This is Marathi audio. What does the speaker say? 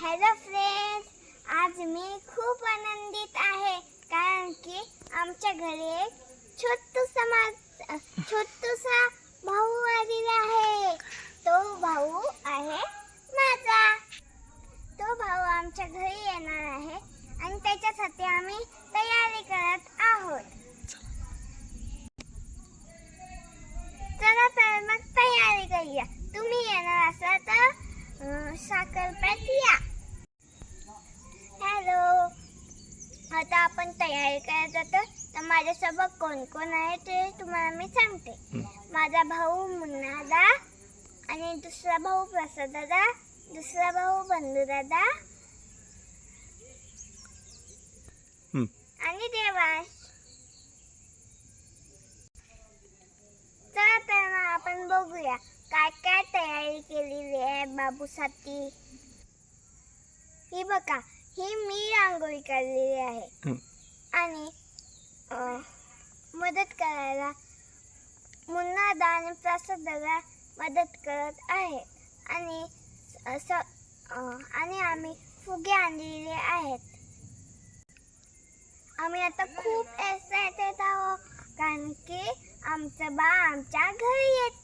हॅलो फ्रेंड्स, आज मी खूप आनंदित आहे कारण की आमच्या घरी एक छोटूसा भाऊ आलेला आहे. तो भाऊ आहे माझा. तो भाऊ आमच्या घरी येणार आहे आणि त्याच्यासाठी आम्ही तयारी करत आहोत. चला तर मग तयारी करूया. तुम्ही येणार असाल तर साखरपेठ या. हॅलो, आता आपण तयारी करत जातो. तर माझ्यासोबत कोण कोण आहे ते तुम्हाला मी सांगते. माझा भाऊ मुन्नादा आणि दुसरा भाऊ प्रसाद दादा, दुसरा भाऊ बंधू दादा आणि देवांश. चला तर मग आपण बघूया काय काय तयारी केलेली आहे बाबूसाठी. ही बघा, ही मी रांगोळी काढलेली आहे आणि मदत करायला मुन्नादा आणि प्रसाद दादा मदत करत आहे आणि आम्ही फुगे आणलेले आहेत. आम्ही आता खूप एक्सायटेड आहोत कारण की आमचं बाळ आमच्या घरी येत